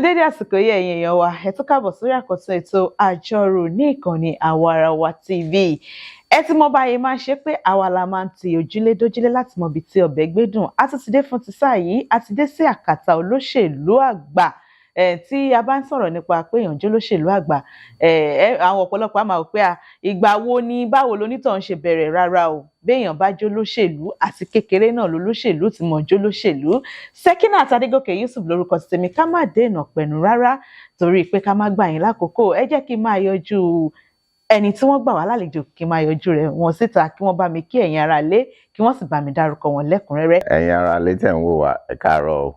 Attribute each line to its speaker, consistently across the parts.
Speaker 1: dédé àsìkò yìí ẹ̀yin èèyàn wa ẹ tún káàbọ̀ sórí àkọ́tún ètò àjọrò ní ìkànnì Àwarawa TV. Ẹ ti mọ̀ báyìí máa ń ṣe pé àwa la máa ń ti ojúlé dójúlé láti mọ ibi tí ọbẹ̀ gbé dùn. A tún ti dé fún ti sáà yìí, a ti dé sí àkàtà olóṣèlú àgbà. Tí a bá ń sọ̀rọ̀ nípa pé èèyàn jẹ́ olóṣèlú àgbà, àwọn ọ̀pọ̀lọpọ̀ á máa wò pé ìgbà wo ni báwo lonítọ̀hún ṣe bẹ̀rẹ̀ rárá o. Béèyàn bá jẹ́ olóṣèlú àti kékeré náà lolóṣèlú ti mọ̀ jẹ́ olóṣèlú. Sekinat Adégòkè Yusuf lórúkọ ti tèmi, ká má dènà pẹ̀lú rárá torí pé ká má gbà yín lákòókò. Ẹ jẹ́ kí n máa yọjú ẹni tí wọ́n gbà wá lálejò, kí n máa yọjú rẹ̀ wọ́n síta kí wọ́n bá mi kí ẹ̀yin ará ilé, kí wọ́n sì bá mi dárúkọ wọn lẹ́kùnrẹ́rẹ́.
Speaker 2: Ẹ̀yin ará ilé tẹ́ ń wò wá, ẹ káàárọ̀ o.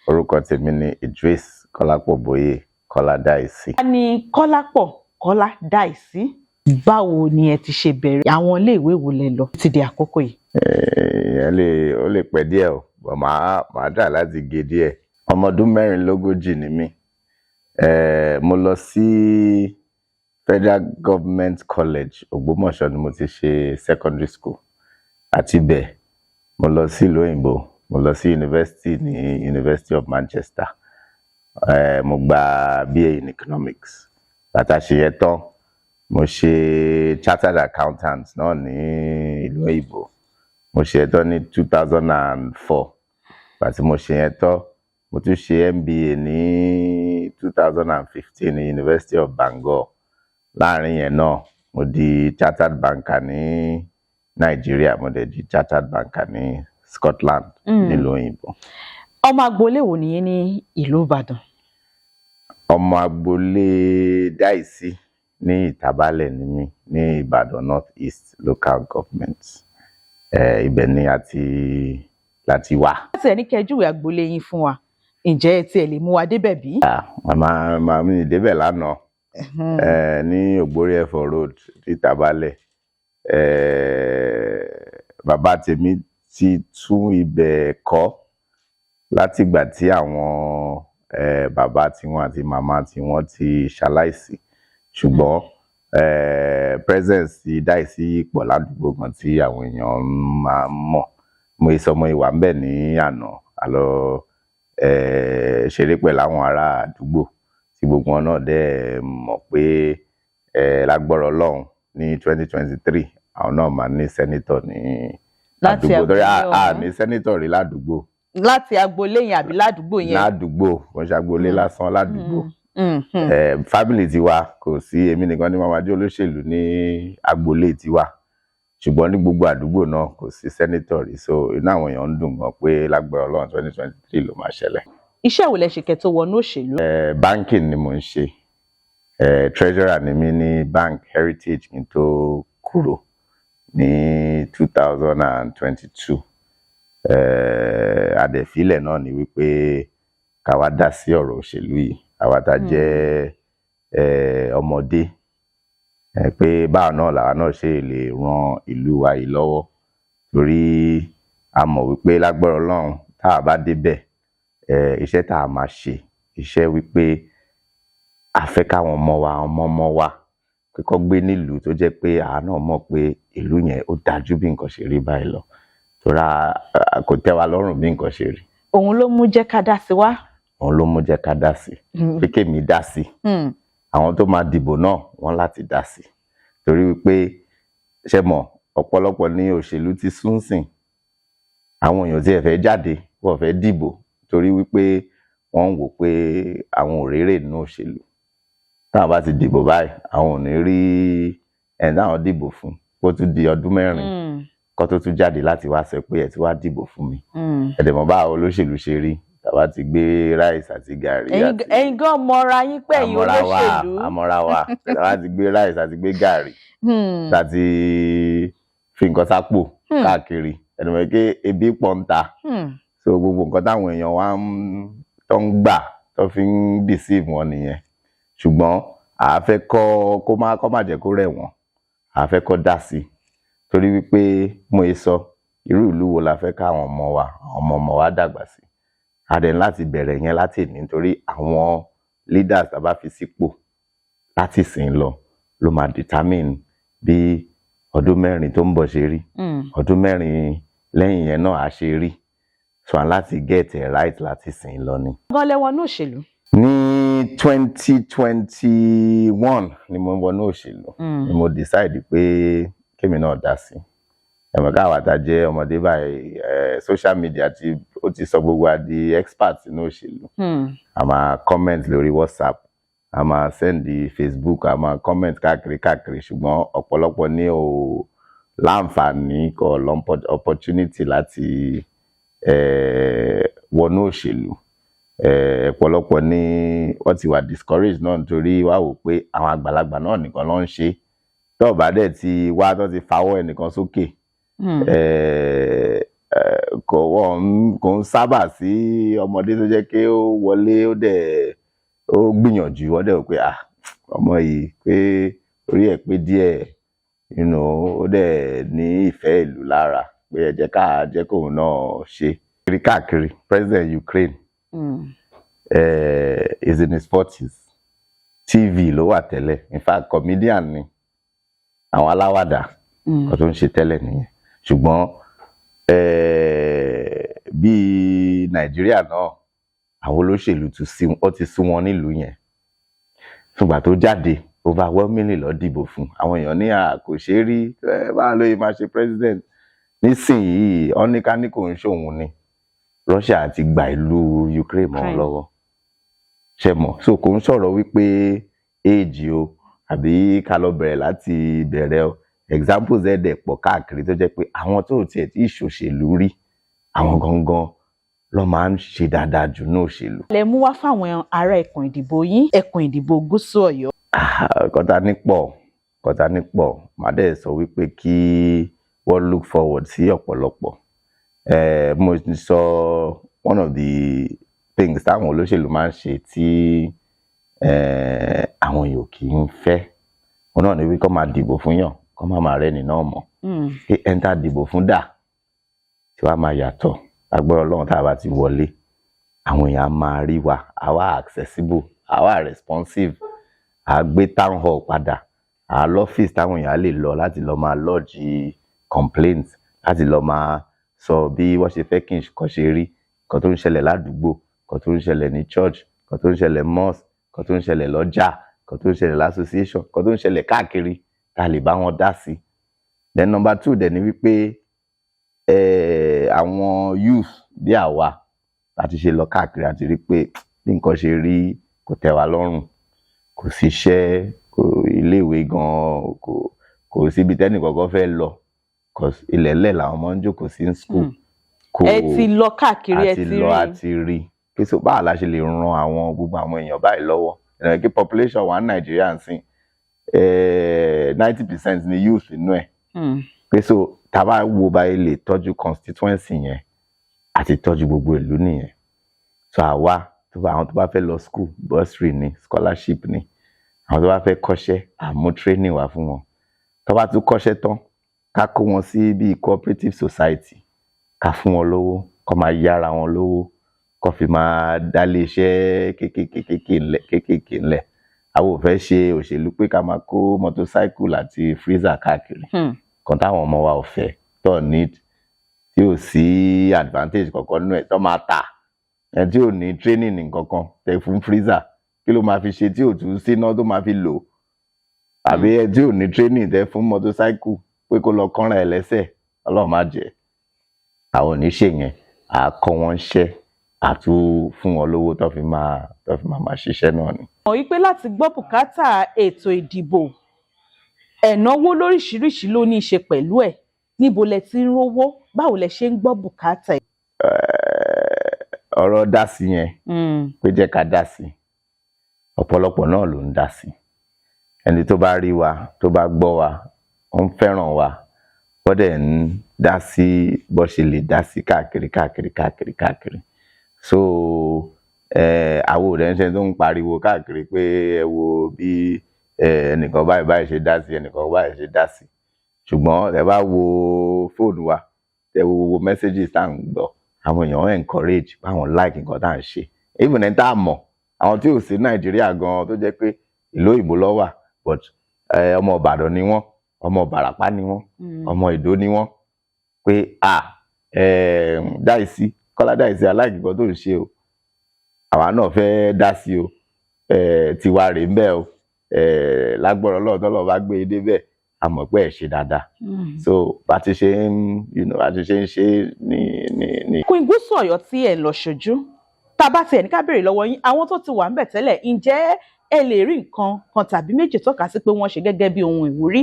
Speaker 2: Orúkọ tèmi ni Idris Kọ́lápọ̀ Bóyè Kọ́lá Dasi.
Speaker 1: A ní Kọ́lápọ̀ Kọ́lá Dasi. Báwo ni ẹ ti ṣe bẹ̀rẹ̀? Àwọn iléèwé wo lẹ lọ ti di àkókò yìí?
Speaker 2: Ó lè pẹ́ díẹ̀ o, bọ̀ màá dà láti gé díẹ̀. Ọmọ ọdún 24 ni mí. Mo lọ sí Federal Government College Ògbómọ̀ṣọ́ ni mo ti ṣe secondary school. Àti bẹ́ẹ̀ mo lọ sí ìlú òyìnbó, mo lọ sí university ní University of Manchester. Mo gba BA in Economics. Bàtà ṣe yẹn tán, mo ṣe Chartered Accountant náà ní ìlú òyìnbó. Mo ṣe yẹn tán ní 2004. Bàtí mo ṣe yẹn tán, mo tún ṣe MBA ní 2015 ní University of Bangor. Láàrin yẹn náà, mo di Chartered Banker ní Nàìjíríà, mo dẹ̀ di Chartered Banker ní Scotland nílùú òyìnbó.
Speaker 1: Ọmọ agboolé wo nìyẹn ní ìlú Ìbàdàn?
Speaker 2: Ọmọ agboolé Dasi ní Ìtàbálẹ̀ ni mí, ní Ìbàdàn North East Local Government. Ibẹ̀ ni láti wá.
Speaker 1: Láti ẹni kẹjúwe agboolé yín fún wa, ǹjẹ́ ẹ tiẹ̀ lè mú wa débẹ̀ bí?
Speaker 2: Màmá mi débẹ̀ lánàá ní Ògbórí Ẹ̀fọ́ Road ní Ìtàbálẹ̀. Bàbá tèmi ti tún ibẹ̀ kọ́ látìgbà tí àwọn bàbá tiwọn àti màmá tiwọn ti ṣaláìsí, ṣùgbọ́n presence Dasi pọ̀ ládùúgbò kan tí àwọn èèyàn máa mọ̀. Mo ìsọmọ ìwà ń bẹ̀ ní àná, a lọ ṣeré pẹ̀lú àwọn ará àdúgbò tí gbogbo wọn náà dẹ̀ mọ̀ pé lágbọ́rọ̀ Ọlọ́run ní 2023 àwọn náà máa ní sẹ́nítọ̀ ní àdúgbò torí ní sẹ́nítọ̀ rí ládùúgbò.
Speaker 1: Láti agboolé yẹn àbí ládùúgbò yẹn?
Speaker 2: Ládùúgbò, wọ́n ṣe agboolé lásán ládùúgbò. Family tiwa kò sí èmi nìkan ní màmá jẹ́ olóṣèlú ní agboolé tiwa, ṣùgbọ́n ní gbogbo àdúgbò náà kò sí sẹ́nítọ̀ rí, so inú àwọn èèyàn ń dùn gan pé lágbára Ọlọ́run 2023 ló máa ṣẹlẹ̀.
Speaker 1: Iṣẹ́ wo lẹ ṣe kẹ́ tó wọnú òṣèlú?
Speaker 2: Banking ni mo ń ṣe. Treasurer ni mí ní Bank Heritage kí n tó kúrò ní 2022. Àdẹ̀fílẹ̀ náà ni wípé ká wá dá sí ọ̀rọ̀ òṣèlú yìí, àwa tá jẹ́ ọmọdé, pé báwa náà làwa náà ṣe lè ran ìlú wa yìí lọ́wọ́, torí a mọ̀ wípé lágbára Ọlọ́run tá a bá débẹ̀, iṣẹ́ tá a máa ṣe, iṣẹ́ wípé a fẹ́ káwọn ọmọ wa kọ́kọ́ gbé nílùú tó jẹ́ pé àwa náà mọ̀ pé ìlú yẹn ó dájú bí nǹkan ṣe rí báyìí lọ, torí kò tẹ́ wa lọ́rùn bí nǹkan ṣe rí.
Speaker 1: Òun ló mú jẹ́ ká dá sí wá.
Speaker 2: Òun ló mú jẹ́ ká dá sí, pé kémi dá sí. Àwọn tó máa dìbò náà wọ́n láti dá sí, torí wípé ṣe mọ̀ ọ̀pọ̀lọpọ̀ ní òṣèlú ti sún sìn. Àwọn èèyàn tí ẹ fẹ́ jáde, wọ́n fẹ́ dìbò torí wípé wọ́n ń wò pé àwọn ò rérè nínú òṣèlú. Táwọn bá ti dìbò báyìí, àwọn ò ní rí ẹni táwọn dìbò fún kó tún di ọdún 4 kó tó tún jáde láti wá sọ pé ẹ ti wá dìbò fún mi. Ẹ̀dẹ̀mọ̀ bá olóṣèlú ṣe rí, tàbá ti gbé ráìsì àti gàrí.
Speaker 1: Ẹ̀yin gan mọ́ra yín pé ẹ̀yin olóṣèlú.
Speaker 2: Àmọ́ra wa, tàbá ti gbé ráìsì àti gbé gàrí, tàti fi nǹkan sápò káàkiri. Ẹ̀dẹ̀mọ̀ pé ebi pọ̀ ń ta. So gbogbo nǹkan táwọn èèyàn wa tó ń gbà tó fi ń deceive wọn nìyẹn. Ṣùgbọ́n a fẹ́ kó má jẹ́ kó rẹ̀ wọ́n, a fẹ́ kó dá sí, torí wípé mo sọ irú ìlú wo la fẹ́ káwọn ọmọ wa dàgbà sí. A dẹ̀ láti bẹ̀rẹ̀ yẹn láti ní, nítorí àwọn leaders tá bá fi sípò láti sìn lọ ló máa determine bí ọdún 4 tó ń bọ̀ ṣe rí, ọdún 4 lẹ́yìn yẹn náà á ṣe rí. So láti get it right láti sìn lọ ni.
Speaker 1: Gan lẹ́wọ̀n ní òṣèlú.
Speaker 2: Ní 2021 ni mo wọnú òṣèlú. Ni mo decide pé kémi náà dá sí. Ẹ̀mọ̀ káwa tá jẹ́ ọmọdé báyìí, social media ó ti sọ gbogbo wa di expert nínú òṣèlú. A máa comment lórí WhatsApp, a máa send di Facebook, a máa comment káàkiri ṣùgbọ́n ọ̀pọ̀lọpọ̀ ní ò láǹfààní kò opportunity láti wọnú òṣèlú. Ọ̀pọ̀lọpọ̀ ní wọ́n ti wà discouraged náà nítorí wá wò pé àwọn àgbàlagbà náà nìkan ló ń ṣe. Tó bá dẹ̀ ti wá tó ti fawọ́ ẹnìkan sókè. Kò ń sábà sí ọmọdé tó jẹ́ pé ó wọlé ó gbìyànjú ó dẹ̀ pé ọmọ yìí pé orí ẹ̀ pé díẹ̀ ó dẹ̀ ní ìfẹ́ ìlú lára pé ẹ jẹ́ ká jẹ́ kóun náà ṣe. Káàkiri President Ukraine is in his 40s. TV ló wà tẹ́lẹ̀, in fact comedian ni àwọn aláwàdà kan tó ń ṣe tẹ́lẹ̀ nìyẹn. Ṣùgbọ́n bí Nàìjíríà náà àwọn olóṣèlú ti sú wọn nílùú yẹn. Ṣùgbọ́n tó jáde overwhelmingly ló dìbò fún. Àwọn èèyàn ní kò ṣe rí báwo ló yẹ máa ṣe president. Nísìnyìí ọ́níkání kò ń ṣòun ni Russia ti gba ìlú Ukraine mọ́ lọ́wọ́. Ṣé mọ̀? So kò ń sọ̀rọ̀ wípé age o àbí ká lọ bẹ̀rẹ̀ láti bẹ̀rẹ̀ o. Examples ẹ̀dẹ̀ pọ̀ káàkiri tó jẹ́ pé àwọn tó tiẹ̀ tí ìṣòṣèlú rí àwọn gangan ló máa ń ṣe dáadáa jù ní òṣèlú. Lẹ
Speaker 1: mú wá fáwọn ará ẹkùn ìdìbò yín, ẹkùn ìdìbò Gúúsù Ọ̀yọ́.
Speaker 2: Kọ́tà nípọ̀ màá dẹ̀ sọ wípé kí wọ́n look forward sí ọ̀pọ̀lọpọ̀. Mo ti sọ one of the things táwọn olóṣèlú máa ń ṣe tí àwọn èèyàn kì í fẹ́. Wọn náà ní wí kó máa dìbò fún yàn kó máa rẹ́ni náà mọ̀. Pé ẹni tá dìbò fún dà tí wàá máa yàtọ̀. Agbára Ọlọ́run tá a bá ti wọlé àwọn èèyàn máa rí wa, àwa accessible, àwa responsive, à gbé town hall padà, à lọ́fíìsì táwọn èèyàn lè lọ láti lọ máa lodge complaints, láti lọ máa sọ bí wọ́n ṣe fẹ́ kí nǹkan ṣe rí, nǹkan tó ń ṣẹlẹ̀ ládùúgbò, nǹkan tó ń ṣẹlẹ̀ ní church, nǹkan tó ń ṣẹlẹ̀ mosque, nǹkan tó ń ṣẹlẹ̀ lọ́jà, nǹkan tó ń ṣẹlẹ̀ l'association, nǹkan tó ń ṣẹlẹ̀ káàkiri tá lè bá wọn dá sí. Then number 2 dẹ̀ ni wípé àwọn youth bí àwa láti ṣe lọ káàkiri àti rí pé bí nǹkan ṣe rí kò tẹ́ wa lọ́rùn, kò síṣẹ́, iléèwé gan kò síbi tẹ́nì kankan fẹ́ lọ, ilẹ̀lẹ̀ làwọn ọmọ ń jókòó sí school.
Speaker 1: Ẹ ti lọ káàkiri ẹ ti rí.
Speaker 2: àti rí pé so báwo la ṣe lè ran gbogbo àwọn èèyàn báyìí lọ́wọ́. Kí population wa ní Nàìjíríà ń sìn 90% ni youth nínú ẹ̀. Pé so tá bá wo báyìí lè tọ́jú constituency yẹn àti tọ́jú gbogbo ìlú nìyẹn. So àwa àwọn tó bá fẹ́ lọ school bursary ni, scholarship ni. Àwọn tó bá fẹ́ kọ́ṣẹ́ àmú training wá fún wọn. Tó bá tún kọ́ṣẹ́ tán ká kó wọn sí bí cooperative society, ká fún wọn lówó, kó máa yára wọn lówó, kó fi máa dálé iṣẹ́ kéékèèké ńlẹ̀. Àwọn ò fẹ́ ṣe òṣèlú pé ká máa kó motorcycle àti freezer káàkiri. Kan táwọn ọmọ wa ò fẹ́ tó need tí ò sí advantage kankan nínú ẹ̀ tó máa tà. Ẹni tí ò ní training nǹkankan tẹ fún freezer kí ló máa fi ṣe tí ò tún síná tó máa fi lò. Àbí ẹni tí ò ní training tẹ fún motorcycle pé kó lọ kọ́ran ẹ̀ lẹ́sẹ̀, Ọlọ́run má jẹ́. Àwọn ò ní ṣe yẹn, à kọ́ wọn ṣẹ́, à tún fún wọn lówó tó fi máa ṣiṣẹ́ náà ni.
Speaker 1: Mọ̀ wípé láti gbọ́ bùkátà ètò ìdìbò, ẹ̀náwó lóríṣiríṣi ló ní í ṣe pẹ̀lú ẹ̀. Níbo lẹ ti ń rówó? Báwo lẹ ṣe ń gbọ́ bùkátà ẹ̀?
Speaker 2: Ọ̀rọ̀ dasi yẹn pé jẹ́ ká dá sí. Ọ̀pọ̀lọpọ̀ náà ló ń dá sí. Ẹni tó bá rí wa, tó bá gbọ́ wa, ó ń fẹ́ràn wa, wọ́n dẹ̀ ń dá sí bó ṣe lè dá sí káàkiri. So àwọn òdẹ̀ ń ṣe tó ń pariwo káàkiri pé ẹ wo bí ẹnìkan báyìí ṣe dá sí, ẹnìkan báyìí ṣe dá sí. Ṣùgbọ́n ẹ bá wo fóònù wa, ẹ wo gbogbo messages tá à ń gbọ́, àwọn èèyàn encourage báwọn like nǹkan tá à ń ṣe. Even ẹni tá a mọ̀, àwọn tí ò sí Nàìjíríà gan tó jẹ́ pé ìlú òyìnbó ló wà, but ọmọ Ìbàdàn ni wọ́n, ọmọ Ìbàràpá ni wọ́n, ọmọ Ìdó ni wọ́n, pé dasi Kọ́lá Dàísí aláìkíkọ́ tó ń ṣe o. àwa náà fẹ́ dá sí o tiwa rè ń bẹ o lágbọ̀rọ̀ Ọlọ́run tọ́lọ́run bá gbé e débẹ̀ a mọ̀ pé ẹ ṣe dáadáa so bá ti ṣe ń bá ti ṣe ń ṣe ní.
Speaker 1: Kún Gúúsù Ọ̀yọ́ tí ẹ lọ ṣojú tá a bá tiẹ̀ ní ká béèrè lọ́wọ́ yín àwọn tó ti wà ń bẹ̀ tẹ́lẹ̀ ǹjẹ́ ẹ lè rí nǹkan kan tàbí méjì tọ́ka sí pé wọ́n ṣe gẹ́gẹ́ bí ohun ìwúrí.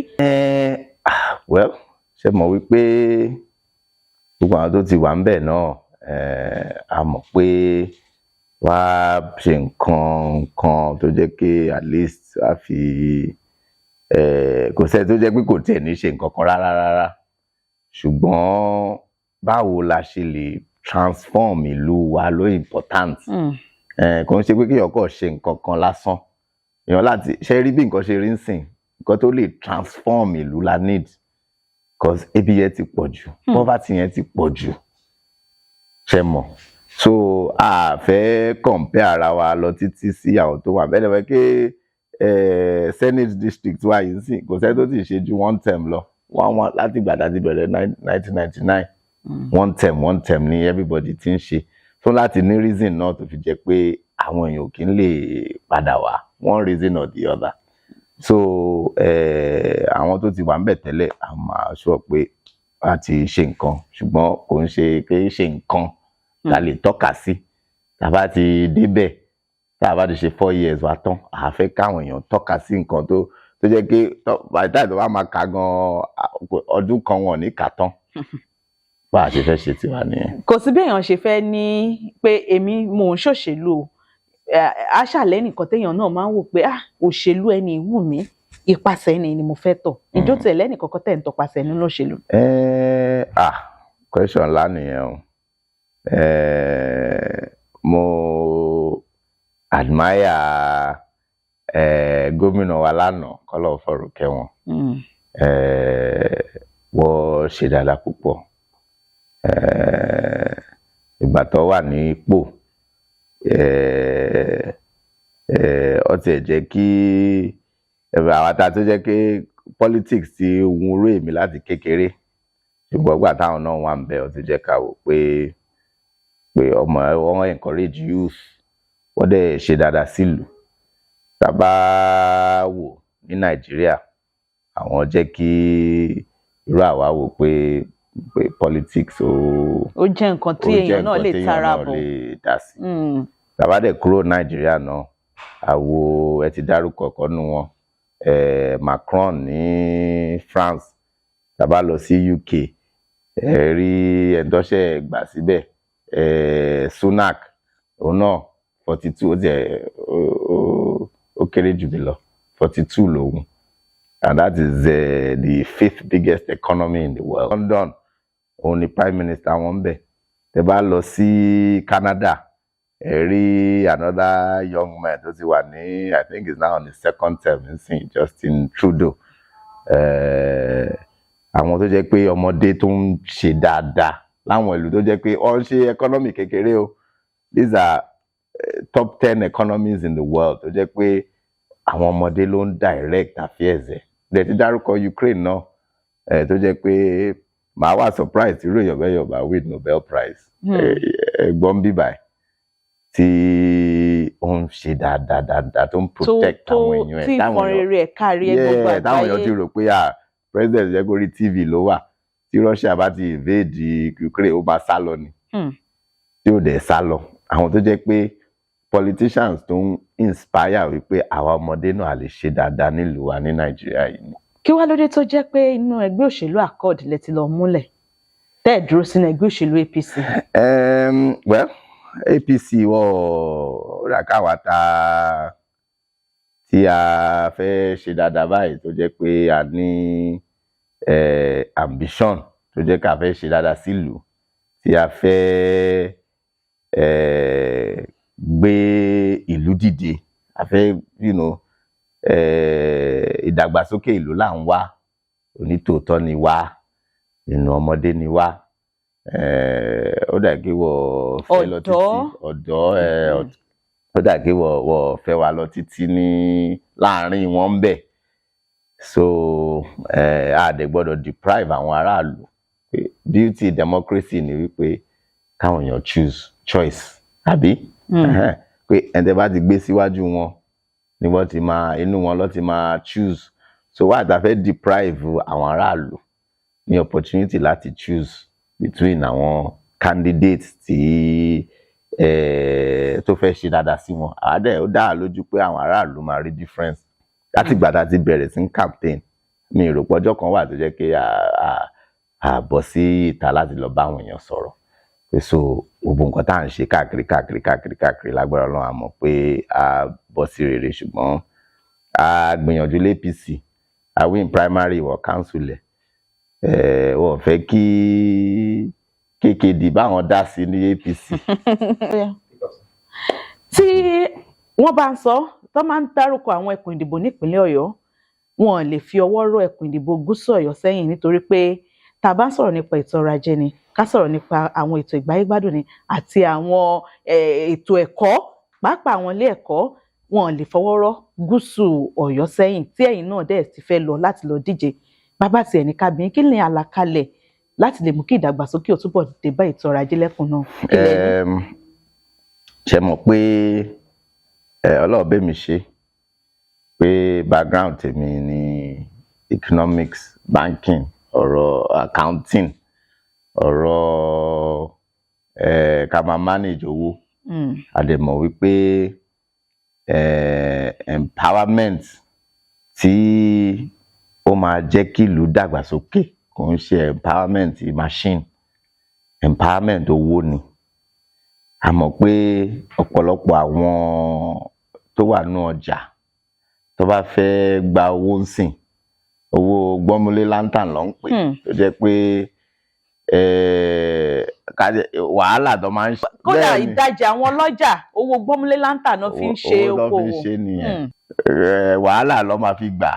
Speaker 2: Well ṣe mọ̀ wípé gbogbo àwọn tó ti wà ń bẹ̀ náà a mọ̀ pé wá ṣe nǹkan kan tó jẹ́ pé at least a fi kò sẹ́ni tó jẹ́ pé kò tiẹ̀ ní ṣe nǹkan kan rárá ṣùgbọ́n báwo la ṣe lè transform ìlú wa ló important kò ń ṣe pé kéèyàn kàn ṣe nǹkan kan lásán èèyàn láti ṣe rí bí nǹkan ṣe rí ń sìn nǹkan tó lè transform ìlú la need because ebi yẹn ti pọ̀ jù poverty yẹn ti pọ̀ jù ṣe mọ̀ so a fẹ́ compare ara wa lọ títí sí àwọn tó wà bẹ́ẹ̀ lẹ́wọ̀n pé Senate district wa yìí sìn kò sẹ́ni tó ti ṣe ju one term lọ wọ́n láti ìgbà tá a ti bẹ̀rẹ̀ 1999 one term ni everybody ti ń ṣe so láti ní reason náà tó fi jẹ́ pé àwọn èèyàn kì í lè padà wá one reason or the other so àwọn tó ti wà ń bẹ̀ tẹ́lẹ̀ a máa sọ pé a ti ṣe nǹkan ṣùgbọ́n kò ń ṣe pé ṣe nǹkan la lè tọ́ka sí tá a bá ti débẹ̀ tá a bá ti ṣe 4 years wa tán a fẹ́ káwọn èèyàn tọ́ka sí nǹkan tó jẹ́ pé by the time tó bá máa kà gan ọdún kan wọn ní kà tán bá a ṣe fẹ́ ṣe tiwa nìyẹn.
Speaker 1: Kò sí bí èèyàn ṣe fẹ́ ní pé èmi mò ń ṣòṣèlú o aṣàlẹ́ nìkan téèyàn náà máa ń wò pé òṣèlú ẹni wù mí ipasẹ̀ ẹni ni mo fẹ́ tọ̀ ìjọ tí ẹlẹ́nì kọ́kọ́ tẹ̀ ń tọpasẹ̀ nínú òṣèlú.
Speaker 2: Question ńlá nìyẹn o mo admire gómìnà wa lánàá kọ́lọ́ fọ̀rọ̀ kẹ́ wọn wọ́n ṣe dáadáa púpọ̀ ìgbà tó wà ní ipò ó tiẹ̀ jẹ́ kí àwọn ata tó jẹ́ pé politics ti wun orí èmi láti kékeré ṣùgbọ́n gbà táwọn náà wà ń bẹ̀ ó ti jẹ́ ká wò pé ọmọ wọn encourage youth wọ́n dẹ̀ ṣe dáadáa sílùú tá bá wò ní Nàìjíríà àwọn jẹ́ kí irú àwa wò pé politics
Speaker 1: ó jẹ́ nǹkan tí èèyàn náà lè tara bọ̀
Speaker 2: dasi tá bá dẹ̀ kúrò Nàìjíríà náà àwo ẹ ti dárúkọ ọ̀kan nínú wọn Macron ní France tá bá lọ sí UK rí ẹ̀ńtọ́ṣẹ́ gbà síbẹ̀ Sunak òun náà 42 ó kéré jù mí lọ 42 lòun and that is the 5th biggest economy in the world. London òun ni prime minister wọn bẹ̀ tẹ́ bá lọ sí Canada rí another young man tó ti wà ní I think he's now on his 2nd term nsìn Justin Trudeau àwọn tó jẹ́ pé ọmọdé tó ń ṣe dáadáa láwọn ìlú tó jẹ́ pé ó ń ṣe economy kékeré o these are top 10 economies in the world tó jẹ́ pé àwọn ọmọdé ló ń direct affairs ẹ̀ dẹ̀ ti dárúkọ Ukraine náà tó jẹ́ pé màá wà surprise tí ròyìn ọ̀bẹ yorùbá with Nobel Prize ẹ̀gbọ́n bíbá tí ó ń ṣe dáadáa tó ń protect àwọn èèyàn ẹ̀
Speaker 1: tí ìfọ̀nrere ẹ̀ kárí ẹ̀ gbogbo àgbáyé
Speaker 2: táwọn èèyàn ti rò pé president jẹ́ kó rí TV ló wà tí Russia bá ti invade Ukraine ó máa sá lọ ni tí ó dẹ̀ sá lọ àwọn tó jẹ́ pé politicians tó ń inspire wípé àwa ọmọdé náà lè ṣe dáadáa nílùú wa ní Nàìjíríà yìí ni.
Speaker 1: Kí wá lóde tó jẹ́ pé inú ẹgbẹ́ òṣèlú Accord lẹ ti lọ múlẹ̀ tẹ́ ẹ̀ dúró sínú ẹgbẹ́ òṣèlú APC?
Speaker 2: Well APC wọ́n rà káwa tí a fẹ́ ṣe dáadáa báyìí tó jẹ́ pé a ní ambition tó jẹ́ ká fẹ́ ṣe dáadáa sílùú tí a fẹ́ gbé ìlú dìde a fẹ́ ìdàgbàsókè ìlú là ń wá onítòótọ́ ni wá inú ọmọdé ni wá ó dà kí wọ́n fẹ́ lọ títí ọ̀dọ́ ó dà kí wọ́n fẹ́ wá lọ títí ní láàrin wọn ń bẹ̀ so a dẹ̀ gbọ́dọ̀ deprive àwọn aráàlú beauty democracy ni wípé káwọn èèyàn choice àbí pé ẹni tẹ́ bá ti gbé síwájú wọn ni wọ́n ti máa inú wọn ló ti máa choose. So why ta fẹ́ deprive àwọn aráàlú ní opportunity láti choose between àwọn candidates tí tó fẹ́ ṣe dáadáa sí wọn. Àádẹ́ ó dá lójú pé àwọn aráàlú máa rí difference láti ìgbà tá ti bẹ̀rẹ̀ sí campaign. Mi rò pé ọjọ́ kan wà tó jẹ́ pé a bọ́ sí ìta láti lọ bá àwọn èèyàn sọ̀rọ̀. So gbogbo nǹkan tá à ń ṣe káàkiri lágbára Ọlọ́run a mọ̀ pé a bọ́ sí rere, ṣùgbọ́n a gbìyànjú l'APC a win primary wọ council ẹ̀ wọ́n fẹ́ kí KKD báwọn dá sí ní APC.
Speaker 1: Tí wọ́n bá ń sọ tó máa ń dárúkọ àwọn ẹkùn ìdìbò nípínlẹ̀ Ọ̀yọ́, wọn lè fi ọwọ́ rọ́ ẹkùn ìdìbò gúúsù Ọ̀yọ́ sẹ́yìn nítorí pé tá bá sọ̀rọ̀ nípa ètò ọrọ̀ ajé ni, ká sọ̀rọ̀ nípa àwọn ètò ìgbáyégbádùn ni àti àwọn ètò ẹ̀kọ́, pàápàá àwọn ilé ẹ̀kọ́, wọn lè fọwọ́ rọ́ gúúsù Ọ̀yọ́ sẹ́yìn tí ẹ̀yin náà dẹ̀ ti fẹ́ lọ láti lọ díje. Bàbá tiẹ̀ ní kábíyín kí ni àlàkalẹ̀ láti lè mú kí ìdàgbàsókè ó túbọ̀ dé bá ètò ọrọ̀ ajé lẹ́kùn náà?
Speaker 2: Ṣé mọ̀ pé ọlọ́ọ̀bẹ mi ṣe pé background tèmi ní economics, banking, ọ̀rọ̀ accounting, ọ̀rọ̀ ká máa manage owó. A dẹ̀ mọ̀ wípé empowerment tí ó máa jẹ́ kí ìlú dàgbàsókè kò ń ṣe empowerment machine, empowerment owó ni. A mọ̀ pé ọ̀pọ̀lọpọ̀ àwọn tó wà nínú ọjà tó bá fẹ́ gba owó ń sìn, owó gbọ́múlé lantern ló ń pè, tó jẹ́ pé wàhálà tó máa ń ṣe.
Speaker 1: Kódà ìdajì àwọn ọlọ́jà owó gbọ́múlé lantern náà fi ń ṣe okòwò.
Speaker 2: Owó ló fi ń ṣe nìyẹn. Wàhálà ló máa fi gbà,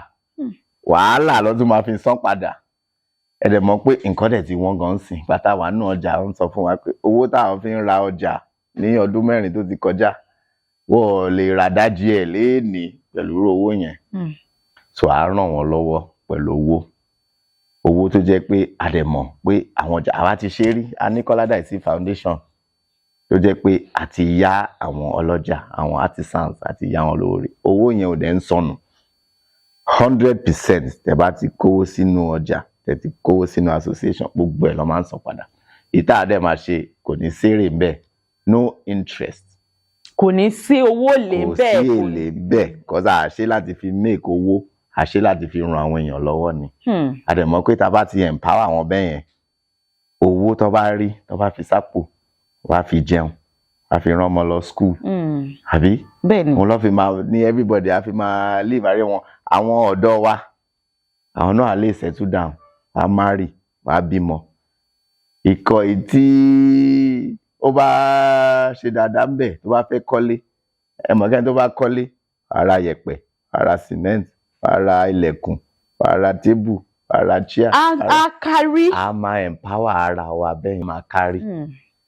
Speaker 2: wàhálà ló tún máa fi san padà. Ẹ dẹ̀ mọ̀ pé nǹkan dẹ̀ tí wọ́n gan sìn, bàtà wà nínú ọjà ń sọ fún wa pé owó táwọn fi ń ra ọjà ní ọdún 4 tó ti kọjá wọ́n lè ra dájí ẹ̀ léèní pẹ̀lú owó yẹn. So a ràn wọ́n lọ́wọ́ pẹ̀lú owó tó jẹ́ pé a dẹ̀ mọ̀ pé àwọn ọjà àwa ti ṣe rí. A ní Kọ́lá Dàísí foundation tó jẹ́ pé a ti yá àwọn ọlọ́jà, àwọn artisans àti yá wọn lórí. Owó yẹn ò dẹ̀ ń sọnù. 100% tẹ́ bá ti kówó sínú ọjà, tẹ́ ti kówó sínú association, gbogbo ẹ̀ ló máa ń san padà. Ìta dẹ̀ máa ṣe kò ní sèrè ńbẹ̀, no interest.
Speaker 1: Kò ní sí owó lè bẹ́ẹ̀.
Speaker 2: Kò sí èlé bẹ́ẹ̀, kọ́sà àṣẹ láti fi make owó, àṣẹ láti fi ran àwọn èèyàn lọ́wọ́ ni. A dẹ̀ mọ̀ pé tá bá ti empower àwọn bẹ́ẹ̀ yẹn, owó tó bá rí, tó bá fi sápò, wá fi jẹun, wá fi rán ọmọ lọ school. Àbí?
Speaker 1: Bẹ́ẹ̀ni.
Speaker 2: Wọ́n lọ fi máa ní everybody á fi máa live àárẹ̀ wọn. Àwọn ọ̀dọ́ wa, àwọn náà lè settle down, wá marry, wá bímọ. Ìkọ̀ tí ó bá ṣe dáadáa ń bẹ̀ tó bá fẹ́ kọ́lé, ẹ mọ̀ kẹ́ni tó bá kọ́lé, ara yẹ̀pẹ̀, ara cement, ara ilẹ̀kùn, ara tébù, ara chair.
Speaker 1: A kárí.
Speaker 2: A máa empower ara wa bẹ́ẹ̀ máa kárí.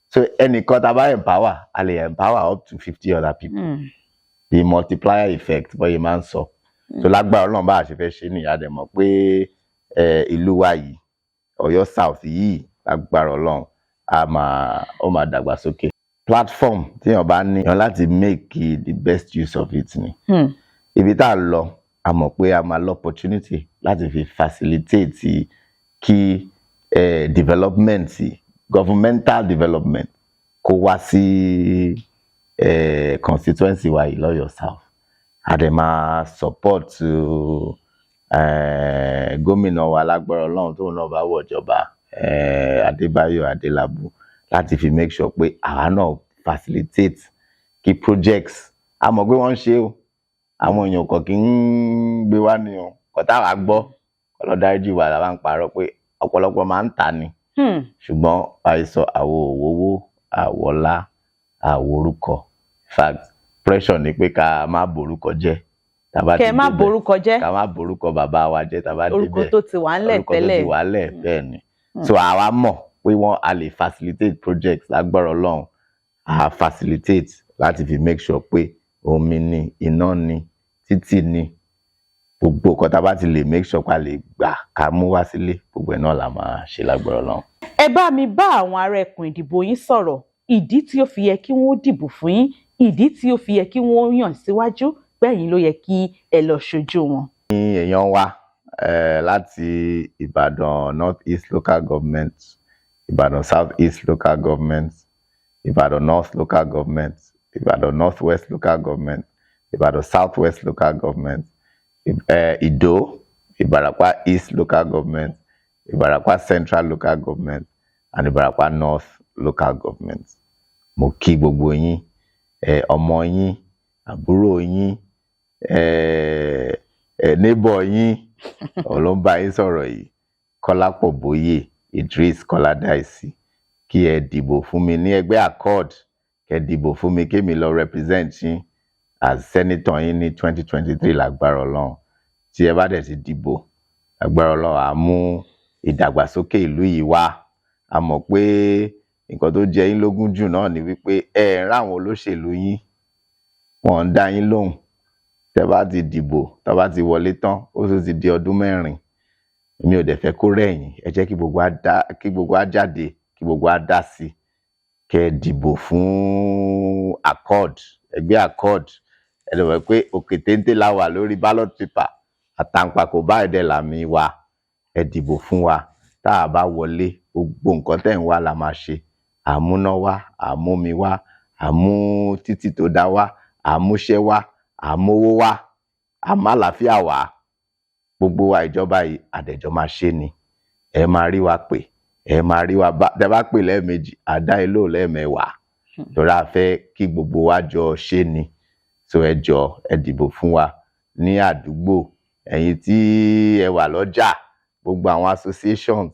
Speaker 2: So ẹnìkan tá bá empower, a lè empower up to 50 other people. The multiplier effect bọ́yẹ máa ń sọ. So lágbára Ọlọ́run bá a ṣe fẹ́ ṣe nìyá dẹ̀ mọ̀ pé ìlú wa yìí, Ọ̀yọ́ South yìí, lágbára Ọlọ́run ó máa dàgbàsókè. Platform tí èèyàn bá ní láti make the best use of it ni. Ibi tá a lọ, a mọ̀ pé a máa lọ opportunity láti fi facilitate kí development, governmental development kó wá sí constituency wa yìí lọ́yọ̀ South. A dẹ̀ máa support gómìnà wa lágbára Ọlọ́run tóun náà bá wọ ìjọba, Adébáyọ̀ Adélabú, láti fi make sure pé àwa náà facilitate kí projects, a mọ̀ pé wọ́n ń ṣe o, àwọn èèyàn kan kì í gbé wá ní o, kọ́tà wá gbọ́ ọlọ́dáríjì wa làwọn ń parọ́ pé ọ̀pọ̀lọpọ̀ máa ń tà ní. Ṣùgbọ́n àìsàn àwọ̀ òwòwò, àwọ̀lá, àwòrúkọ. In fact, pressure ni pé ká má borúkọ jẹ́.
Speaker 1: Kẹ́ má borúkọ jẹ́.
Speaker 2: Ká má borúkọ bàbá wa jẹ́ tá bá débẹ̀.
Speaker 1: Orúkọ tó ti wà ńlẹ̀ tẹ́lẹ̀.
Speaker 2: Orúkọ tó ti wà ńlẹ̀ bẹ́ẹ̀ ni. So àwa mọ̀ pé wọ́n a lè facilitate projects lágbára Ọlọ́run. A facilitate láti fi make sure pé omi ni, iná ni, títì ni, gbogbo nǹkan tá a bá ti lè make sure pa lè gbà ká mú wá sílé, gbogbo ẹ̀ náà la máa ṣe lágbára Ọlọ́run.
Speaker 1: Ẹ bá mi bá àwọn ará ẹkùn ìdìbò yín sọ̀rọ̀, ìdí tí ó fi yẹ kí wọ́n dìbò fún yín, ìdí tí ó fi yẹ kí wọ́n yàn síwájú bẹ́yìn ló yẹ kí ẹ lọ ṣojú wọn.
Speaker 2: ní èèyàn wa láti Ìbàdàn North East Local Government, Ìbàdàn South East Local Government, Ìbàdàn North Local Government, Ìbàdàn North West Local Government, Ìbàdàn South West Local Government, Ìdó, Ìbàràpá East Local Government, Ìbàràpá Central Local Government, and Ìbàràpá North Local Government. Mo kí gbogbo yín, ọmọ yín, àbúrò yín, neighbor yín, ló ń bá yín sọ̀rọ̀ yìí, Kọ́lápọ̀ Bóyè Idris Kọ́ládàísì. Kí ẹ dìbò fún mi ní ẹgbẹ́ Accord, kẹ́ dìbò fún mi kémi lọ represent yín as senator yín ní 2023 lágbára Ọlọ́run. Tí ẹ bá dẹ̀ ti dìbò, lágbára Ọlọ́run á mú ìdàgbàsókè ìlú yìí wá. A mọ̀ pé nǹkan tó jẹ yín lógún jù náà ni wípé ẹ ń ráwọn olóṣèlú yín, wọn ń dá yín lóhùn. Tẹ́ bá ti dìbò, tẹ́ bá ti wọlé tán, ó tún ti di ọdún 4. Èmi ò dẹ̀ fẹ́ kó rẹ̀yìn. Ẹ jẹ́ kí gbogbo wa jáde, kí gbogbo wa dá sí. Kẹ́ dìbò fún Accord, ẹgbẹ́ Accord. Ẹ lè mọ̀ pé òkè téńté la wà lórí ballot paper. Àtàǹpàkò báyìí dẹ̀ làmì wa. Ẹ dìbò fún wa. Tá a bá wọlé, gbogbo nǹkan tẹ́ ń wá la máa ṣe. Àmúná wá, àmómi wá, àmú títì tó dá wá, àmúṣẹ́ wá, àmówó wá, àmàlàáfíà wá. Gbogbo wa ìjọba yìí àdẹ̀jọ́ máa ṣe ni. Ẹ máa rí wa pè, ẹ máa rí wa bá. Tẹ́ bá pè lẹ́ẹ̀mejì, àdá ilé ò lẹ́ẹ̀mẹ́wàá. Torí a fẹ́ kí gbogbo wa jọ ṣe ni. So ẹ jọ̀ọ́, ẹ dìbò fún wa ní àdúgbò. Ẹ̀yin tí ẹ wà lọ́jà, gbogbo àwọn associations,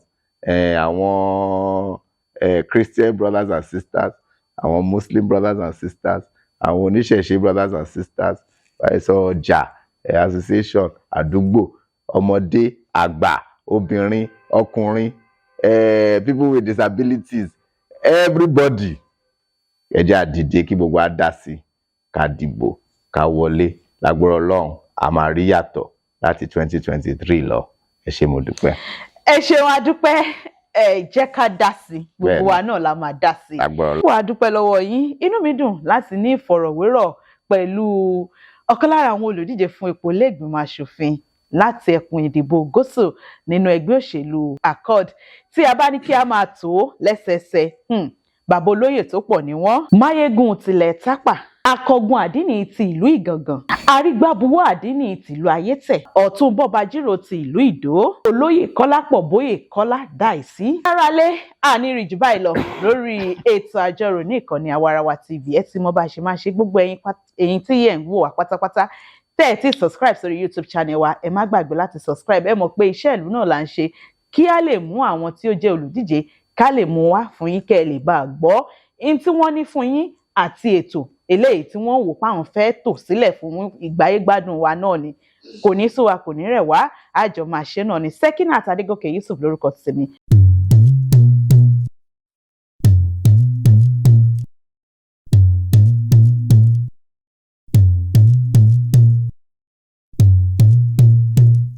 Speaker 2: àwọn Christian brothers and sisters, àwọn Muslim brothers and sisters, àwọn oníṣẹ̀ṣe brothers and sisters, ẹ̀sọ́ ọjà, association, àdúgbò, ọmọdé, àgbà, obìnrin, ọkùnrin, people with disabilities, everybody. Ẹ jẹ́ á dìde kí gbogbo wa dá sí, ká dìbò, ká wọlé. Lágbára Ọlọ́run, a máa rí yàtọ̀ láti 2023 lọ. Ẹ ṣé mo dúpẹ́.
Speaker 1: Ẹ ṣeun a dúpẹ́. Ẹ jẹ́ ká dá sí, gbogbo wa náà la máa dá sí. Mo wá dúpẹ́ lọ́wọ́ yín. Inú mi dùn láti ní ìfọ̀rọ̀wérọ̀ pẹ̀lú ọ̀kan lára àwọn olùdíje fún ipò ilé-ìgbìmọ̀ aṣòfin láti ẹkùn ìdìbò Gúúsù nínú ẹgbẹ́ òṣèlú Accord. Tí a bá ní kí a máa tó lẹ́sẹẹsẹ, bàbá olóyè tó pọ̀ ni wọ́n. Máyégún tilẹ̀ Tápà, akọgun àdínì ti ìlú Ìgàngàn, arígbábuwọ́ àdínì tìlú Ayétẹ̀, ọ̀tún bọ́bajírò ti ìlú Ìdó, olóyè Kọ́lápọ̀ Bóyè Kọ́ládàísì. Arálé àníri jù báyìí lọ lórí ètò àjọrò ní ìkànnì Àwarawa TV. Ẹ ti mọ̀ bá ṣe máa ṣe gbogbo ẹ̀yin tí yẹn ń wò wá pátápátá. Tẹ́ ẹ ti subscribe sórí YouTube channel wa, ẹ má gbàgbé láti subscribe. Ẹ mọ̀ pé iṣẹ́ ìlú náà là ń ṣe kí a lè mú àwọn tí ó jẹ́ olùdíje ká lè mú wá fún yín kẹ́ ẹ lè bá a gbọ́ in tí wọ́n ní fún yín àti ètò eléyìí tí wọ́n wò páwọn fẹ́ tò sílẹ̀ fún ìgbáyégbádùn wa náà ni. Kò ní sú wa, kò ní rẹ̀ wá, àjọ máa ṣe náà ni. Sekinat Adégòkè Yusuf lórúkọ tèmi.